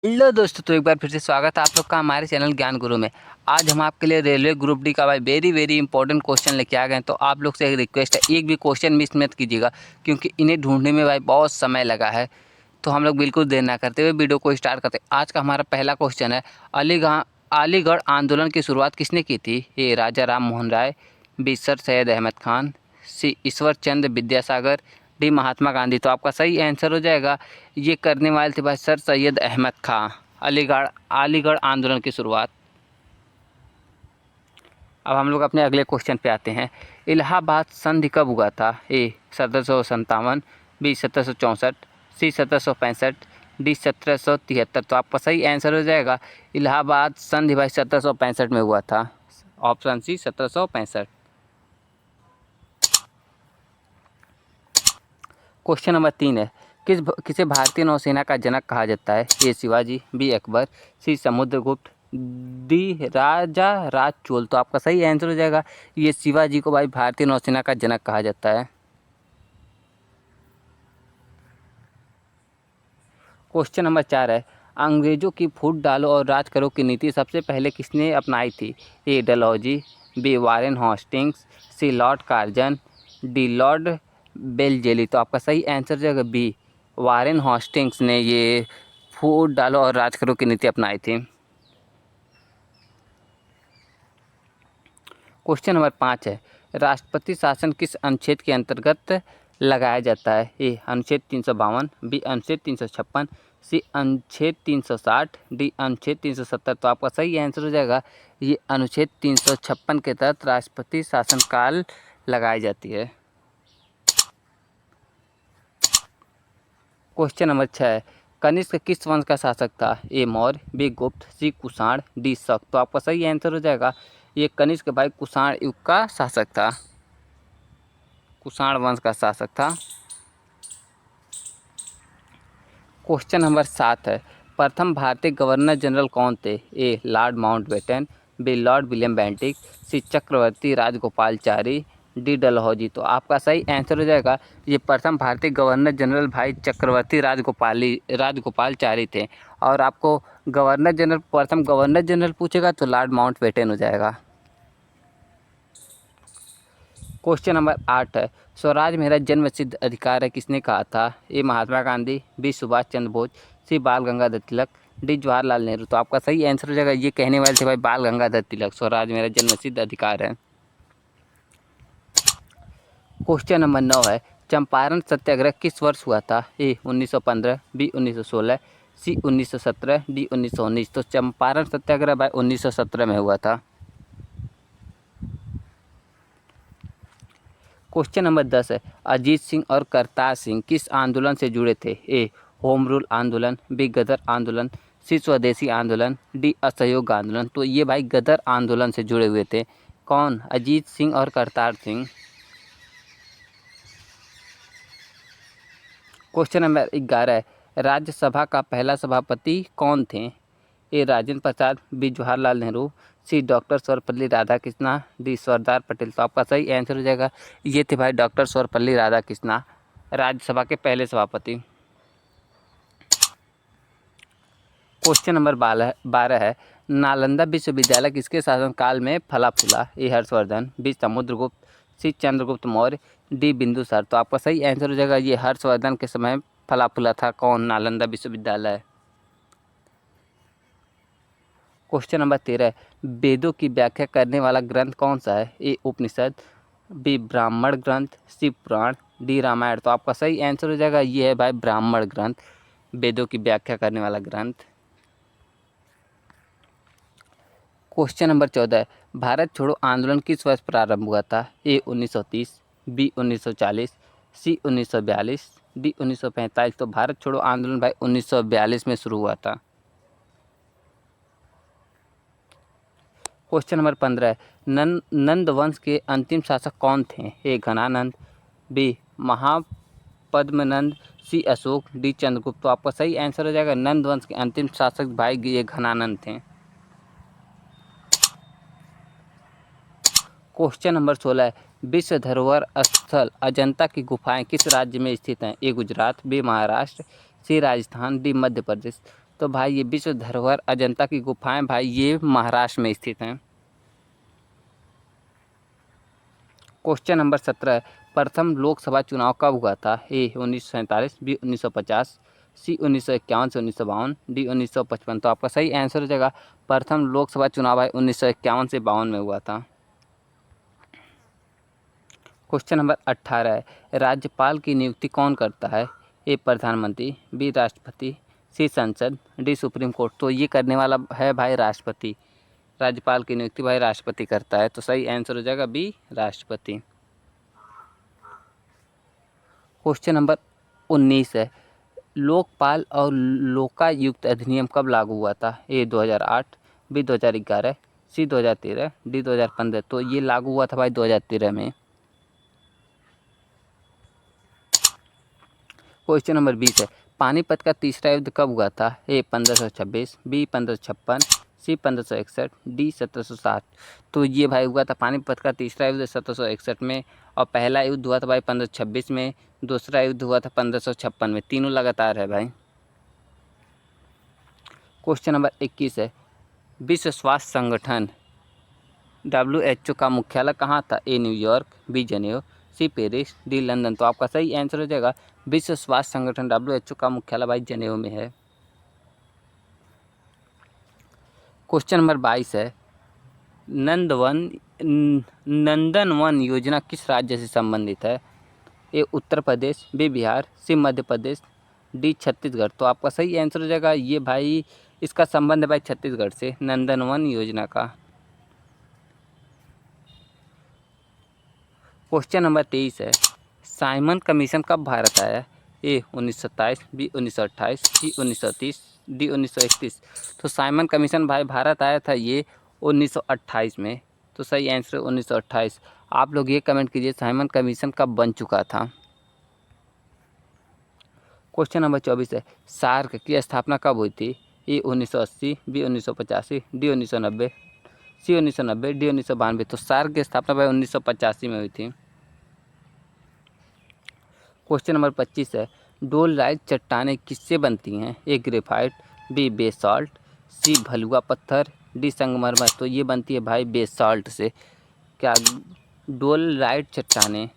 Hello दोस्तों, तो एक बार फिर से स्वागत है आप लोग का हमारे चैनल ज्ञान गुरु में। आज हम आपके लिए रेलवे ग्रुप डी का भाई वेरी इंपॉर्टेंट क्वेश्चन लेके आ गए हैं। तो आप लोग से एक रिक्वेस्ट है, एक भी क्वेश्चन मिस मत कीजिएगा क्योंकि इन्हें ढूंढने में भाई बहुत समय लगा है। तो हम लोग बिल्कुल देर ना करते हुए वीडियो को स्टार्ट करते हैं। आज का हमारा पहला क्वेश्चन है, अलीगढ़ आंदोलन की शुरुआत किसने की थी? ए राजा राम मोहन राय, बी सर सैयद अहमद खान, सी ईश्वर चंद्र विद्यासागर, डी महात्मा गांधी। तो आपका सही आंसर हो जाएगा, ये करने वाले थे भाई सर सैयद अहमद खां। अलीगढ़ अलीगढ़ आंदोलन की शुरुआत। अब हम लोग अपने अगले क्वेश्चन पे आते हैं। इलाहाबाद संधि कब हुआ था? ए 1757, बी 1764, सी 1765, डी 1773। तो आपका सही आंसर हो जाएगा, इलाहाबाद संधि भाई 1765 में हुआ था। Option C 1765। क्वेश्चन नंबर 3 है, किसे भारतीय नौसेना का जनक कहा जाता है? ए शिवाजी, बी अकबर, सी समुद्रगुप्त, डी राजा राज चोल। तो आपका सही आंसर हो जाएगा, ये शिवाजी को भाई भारतीय नौसेना का जनक कहा जाता है। क्वेश्चन नंबर 4 है, अंग्रेजों की फूट डालो और राज करो की नीति सबसे पहले किसने अपनाई थी? ए डलहौजी, बी वारेन हॉस्टिंग्स, सी लॉर्ड कार्जन, डी लॉर्ड बेलजेली। तो आपका सही आंसर जो है बी वारेन हॉस्टिंग्स ने ये फूट डालो और राज करो की नीति अपनाई थी। क्वेश्चन नंबर 5 है, राष्ट्रपति शासन किस अनुच्छेद के अंतर्गत लगाया जाता है? ए अनुच्छेद 352, बी अनुच्छेद 356, सी अनुच्छेद 360, डी अनुच्छेद 370। तो आपका सही आंसर हो जाएगा, ये अनुच्छेद 356 के तहत राष्ट्रपति शासनकाल लगाई जाती है। क्वेश्चन नंबर 6 है, कनिष्क किस वंश का शासक था? ए मौर्य, बी गुप्त, सी कुषाण, डी शक। तो आपका सही आंसर हो जाएगा, ये कनिष्क भाई कुषाण युग का शासक था, कुषाण वंश का शासक था। क्वेश्चन नंबर 7 है, प्रथम भारतीय गवर्नर जनरल कौन थे? A Lord Mountbatten, B Lord William Bentinck, C Chakravarti Rajagopalachari, D Dalhousie. तो आपका सही आंसर हो जाएगा, ये प्रथम भारतीय गवर्नर जनरल भाई चक्रवर्ती राजगोपालचारी थे। और आपको प्रथम गवर्नर जनरल पूछेगा तो लॉर्ड माउंटबेटन हो जाएगा। क्वेश्चन नंबर 8 है, स्वराज मेरा जन्मसिद्ध अधिकार है किसने कहा था? ए महात्मा गांधी, बी सुभाष चंद्र बोस, सी बाल गंगाधर तिलक, डी जवाहरलाल नेहरू। तो आपका सही आंसर हो जाएगा, ये कहने वाले थे भाई बाल गंगाधर तिलक, स्वराज मेरा जन्मसिद्ध अधिकार है। क्वेश्चन नंबर 9 है, चंपारण सत्याग्रह किस वर्ष हुआ था? ए 1915, बी 1916, सी 1917, डी 1919। तो चंपारण सत्याग्रह भाई 1917 में हुआ था। क्वेश्चन नंबर 10 है, अजीत सिंह और करतार सिंह किस आंदोलन से जुड़े थे? ए होम रूल आंदोलन, बी गदर आंदोलन, सी स्वदेशी आंदोलन, डी असहयोग आंदोलन। तो ये भाई गदर आंदोलन से जुड़े हुए थे। कौन? अजीत सिंह और करतार सिंह। क्वेश्चन नंबर 11 है, राज्यसभा का पहला सभापति कौन थे? ए राजेंद्र प्रसाद, बी जवाहरलाल नेहरू, सी डॉक्टर सर्वपल्ली राधाकृष्णा, डी सरदार पटेल। तो आपका सही आंसर हो जाएगा, ये थे भाई डॉक्टर सर्वपल्ली राधाकृष्णा, राज्यसभा के पहले सभापति। क्वेश्चन नंबर 12 है, नालंदा विश्वविद्यालय किसके शासनकाल में फला फूला? ए हर्षवर्धन, बी समुद्रगुप्त, सी चंद्रगुप्त मौर्य, डी बिंदुसार। तो आपका सही आंसर हो जाएगा, ये हर्षवर्धन के समय फला फूला था। कौन? नालंदा विश्वविद्यालय। क्वेश्चन नंबर 13 है, वेदों की व्याख्या करने वाला ग्रंथ कौन सा है? ए उपनिषद, बी ब्राह्मण ग्रंथ, सी पुराण, डी रामायण। तो आपका सही आंसर हो जाएगा, ये है भाई ब्राह्मण ग्रंथ, वेदों की व्याख्या करने वाला ग्रंथ। क्वेश्चन नंबर 14 है, भारत छोड़ो आंदोलन किस वर्ष प्रारंभ हुआ था? ए 1930, बी 1940, सी 1942, डी 1945। तो भारत छोड़ो आंदोलन भाई 1942 में शुरू हुआ था। क्वेश्चन नंबर 15 है, नंद वंश के अंतिम शासक कौन थे? ए घनानंद, बी महापद्मनंद, सी अशोक, डी चंद्रगुप्त। तो आपका सही आंसर हो जाएगा, नंद वंश के अंतिम शासक भाई ये घनानंद थे। क्वेश्चन नंबर 16 है, विश्व धरोहर स्थल अजंता की गुफाएं किस राज्य में स्थित हैं? ए गुजरात, बी महाराष्ट्र, सी राजस्थान, डी मध्य प्रदेश। तो भाई ये विश्व धरोहर अजंता की गुफाएं भाई ये महाराष्ट्र में स्थित हैं। क्वेश्चन नंबर 17 प्रथम लोकसभा चुनाव कब हुआ था? ए 1947, बी 1950, सी 1951 से 1952, डी 1955। तो आपका सही आंसर हो जाएगा प्रथम लोकसभा चुनाव है 1951 से 52 में हुआ था। क्वेश्चन नंबर 18 है राज्यपाल की नियुक्ति कौन करता है? ए प्रधानमंत्री, बी राष्ट्रपति, सी संसद, डी सुप्रीम कोर्ट। तो ये करने वाला है भाई राष्ट्रपति। राज्यपाल की नियुक्ति भाई राष्ट्रपति करता है। तो सही आंसर हो जाएगा बी राष्ट्रपति। क्वेश्चन नंबर 19 है लोकपाल और लोकायुक्त अधिनियम कब लागू हुआ था? ए 2008, बी 2011, सी 2013, डी 2015। तो ये लागू हुआ था भाई 2013 में। क्वेश्चन नंबर 20 है पानीपत का तीसरा युद्ध कब हुआ था? ए 1526, बी 1556, सी 1561, डी 1760। तो ये भाई हुआ था पानीपत का तीसरा युद्ध 1761 में, और पहला युद्ध हुआ था भाई 1526 में, दूसरा युद्ध हुआ था 1556 में। तीनों लगातार है भाई। क्वेश्चन नंबर 21 है विश्व स्वास्थ्य संगठन WHO का मुख्यालय कहाँ था? A New York, B Geneva, C Paris, D London. तो आपका सही आंसर हो जाएगा विश्व स्वास्थ्य संगठन WHO का मुख्यालय भाई जेनेवा में है। क्वेश्चन नंबर 22 है नंदन वन योजना किस राज्य से संबंधित है? ए उत्तर प्रदेश, बी बिहार, सी मध्य प्रदेश, डी छत्तीसगढ़। तो आपका सही आंसर हो जाएगा ये भाई इसका संबंध है भाई छत्तीसगढ़ से नंदन वन योजना का। क्वेश्चन नंबर 23 है साइमन कमीशन कब भारत आया? ए 1927, बी 1928, सी 1930, डी 1931। तो साइमन कमीशन भाई भारत आया था ये 1928 में। तो सही आंसर 1928। आप लोग ये कमेंट कीजिए साइमन कमीशन कब बन चुका था। क्वेश्चन नंबर 24 है सार्क की स्थापना कब हुई थी? ए 1980, बी 1985, डी 1990, सी 1990, डी 1992। तो सार्क की स्थापना भाई 1985 में हुई थी। क्वेश्चन नंबर 25 है डोलराइट चट्टानें किससे बनती हैं? ए ग्रेफाइट, बी बेसाल्ट, सी भलुआ पत्थर, डी संगमरमर। तो ये बनती है भाई बेसाल्ट से। क्या डोलराइट चट्टानें